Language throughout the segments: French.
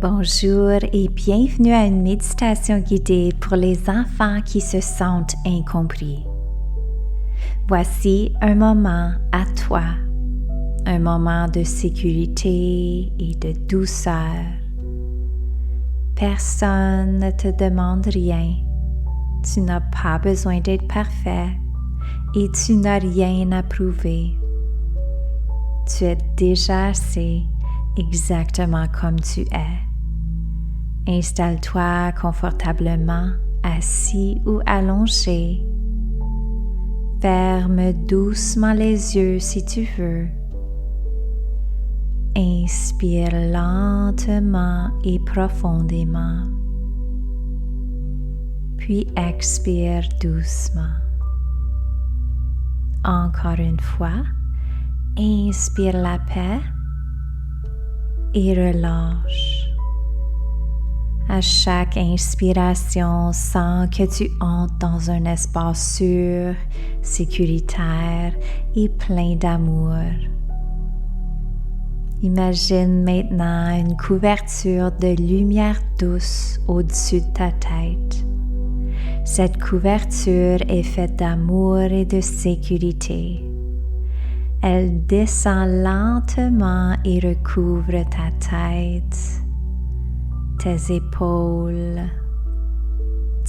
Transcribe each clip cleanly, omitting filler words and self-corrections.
Bonjour et bienvenue à une méditation guidée pour les enfants qui se sentent incompris. Voici un moment à toi, un moment de sécurité et de douceur. Personne ne te demande rien, tu n'as pas besoin d'être parfait et tu n'as rien à prouver. Tu es déjà assez exactement comme tu es. Installe-toi confortablement, assis ou allongé. Ferme doucement les yeux si tu veux. Inspire lentement et profondément. Puis expire doucement. Encore une fois, inspire la paix et relâche. À chaque inspiration, sens que tu entres dans un espace sûr, sécuritaire et plein d'amour. Imagine maintenant une couverture de lumière douce au-dessus de ta tête. Cette couverture est faite d'amour et de sécurité. Elle descend lentement et recouvre ta tête, tes épaules,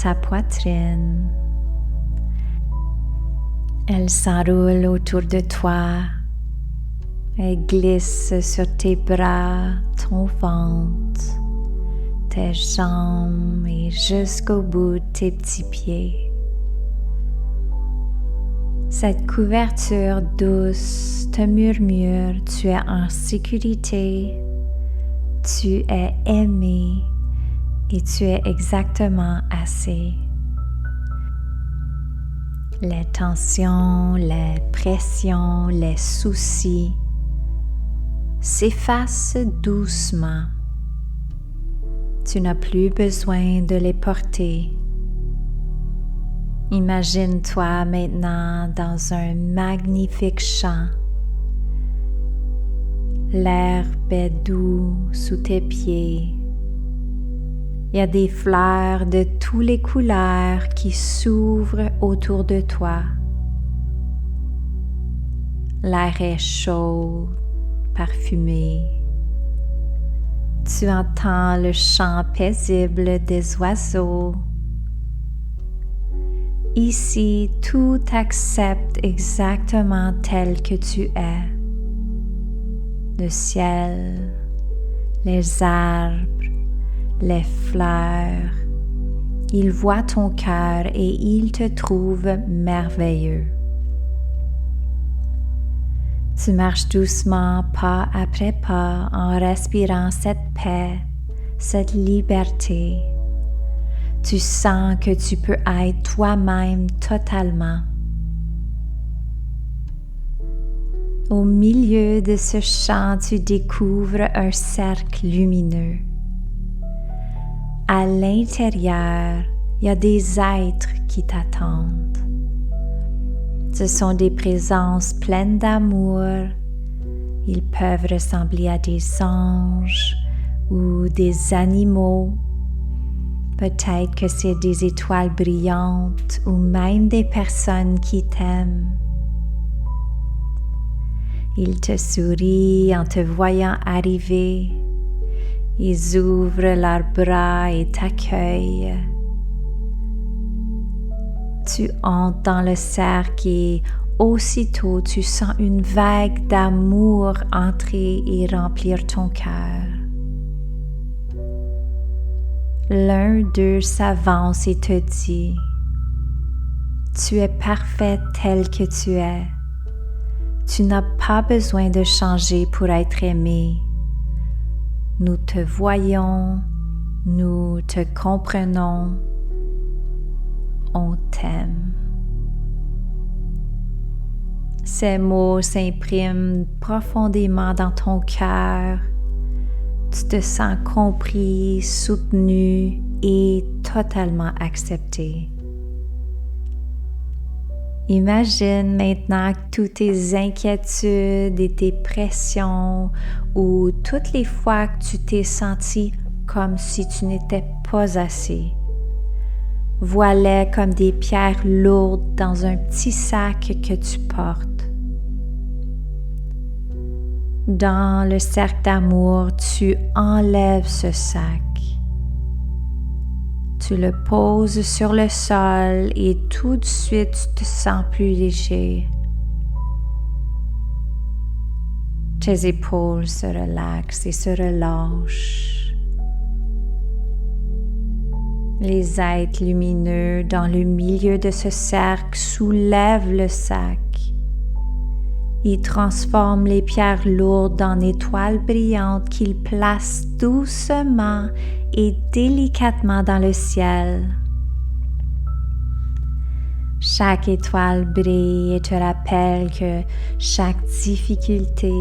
ta poitrine. Elle s'enroule autour de toi. Elle glisse sur tes bras, ton ventre, tes jambes et jusqu'au bout de tes petits pieds. Cette couverture douce te murmure, tu es en sécurité, tu es aimé et tu es exactement assez. Les tensions, les pressions, les soucis s'effacent doucement. Tu n'as plus besoin de les porter. Imagine-toi maintenant dans un magnifique champ. L'herbe est doux sous tes pieds. Il y a des fleurs de toutes les couleurs qui s'ouvrent autour de toi. L'air est chaud, parfumé. Tu entends le chant paisible des oiseaux. Ici, tout t'accepte exactement tel que tu es. Le ciel, les arbres, les fleurs, ils voient ton cœur et ils te trouvent merveilleux. Tu marches doucement, pas après pas, en respirant cette paix, cette liberté. Tu sens que tu peux être toi-même totalement. Au milieu de ce champ, tu découvres un cercle lumineux. À l'intérieur, il y a des êtres qui t'attendent. Ce sont des présences pleines d'amour. Ils peuvent ressembler à des anges ou des animaux. Peut-être que c'est des étoiles brillantes ou même des personnes qui t'aiment. Ils te sourient en te voyant arriver. Ils ouvrent leurs bras et t'accueillent. Tu entres dans le cercle et aussitôt tu sens une vague d'amour entrer et remplir ton cœur. L'un d'eux s'avance et te dit « Tu es parfait tel que tu es. Tu n'as pas besoin de changer pour être aimé. Nous te voyons, nous te comprenons, on t'aime. » Ces mots s'impriment profondément dans ton cœur. Tu te sens compris, soutenu et totalement accepté. Imagine maintenant que toutes tes inquiétudes et tes pressions ou toutes les fois que tu t'es senti comme si tu n'étais pas assez. Vois-les comme des pierres lourdes dans un petit sac que tu portes. Dans le cercle d'amour, tu enlèves ce sac. Tu le poses sur le sol et tout de suite tu te sens plus léger. Tes épaules se relaxent et se relâchent. Les êtres lumineux dans le milieu de ce cercle soulèvent le sac. Ils transforment les pierres lourdes en étoiles brillantes qu'ils placent doucement et délicatement dans le ciel. Chaque étoile brille et te rappelle que chaque difficulté,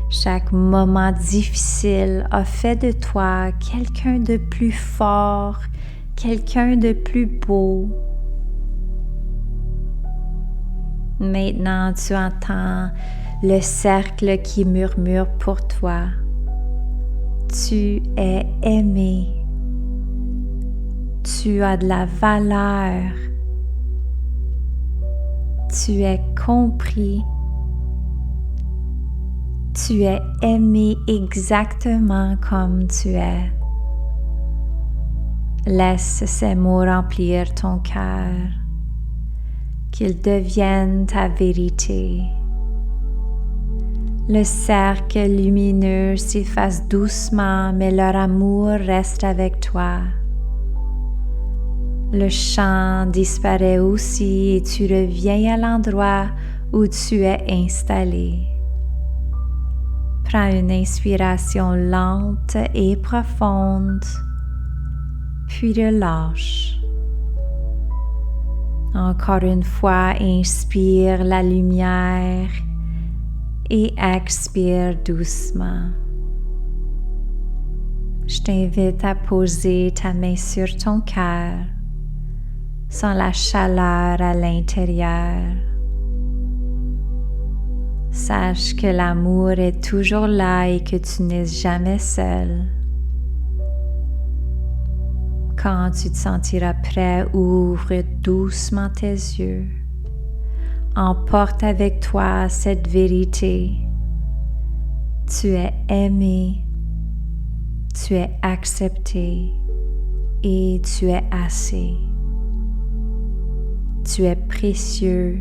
chaque moment difficile a fait de toi quelqu'un de plus fort, quelqu'un de plus beau. Maintenant, tu entends le cercle qui murmure pour toi. Tu es aimé. Tu as de la valeur. Tu es compris. Tu es aimé exactement comme tu es. Laisse ces mots remplir ton cœur. Qu'ils deviennent ta vérité. Le cercle lumineux s'efface doucement, mais leur amour reste avec toi. Le chant disparaît aussi et tu reviens à l'endroit où tu es installé. Prends une inspiration lente et profonde, puis relâche. Encore une fois, inspire la lumière et expire doucement. Je t'invite à poser ta main sur ton cœur, sans la chaleur à l'intérieur. Sache que l'amour est toujours là et que tu n'es jamais seul. Quand tu te sentiras prêt, ouvre doucement tes yeux. Emporte avec toi cette vérité. Tu es aimé, tu es accepté et tu es assez. Tu es précieux,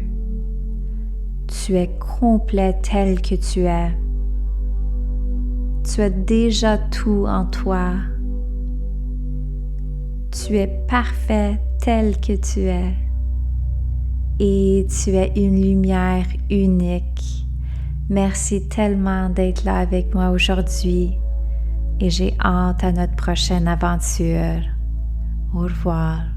tu es complet tel que tu es. Tu as déjà tout en toi. Tu es parfait tel que tu es et tu es une lumière unique. Merci tellement d'être là avec moi aujourd'hui et j'ai hâte à notre prochaine aventure. Au revoir.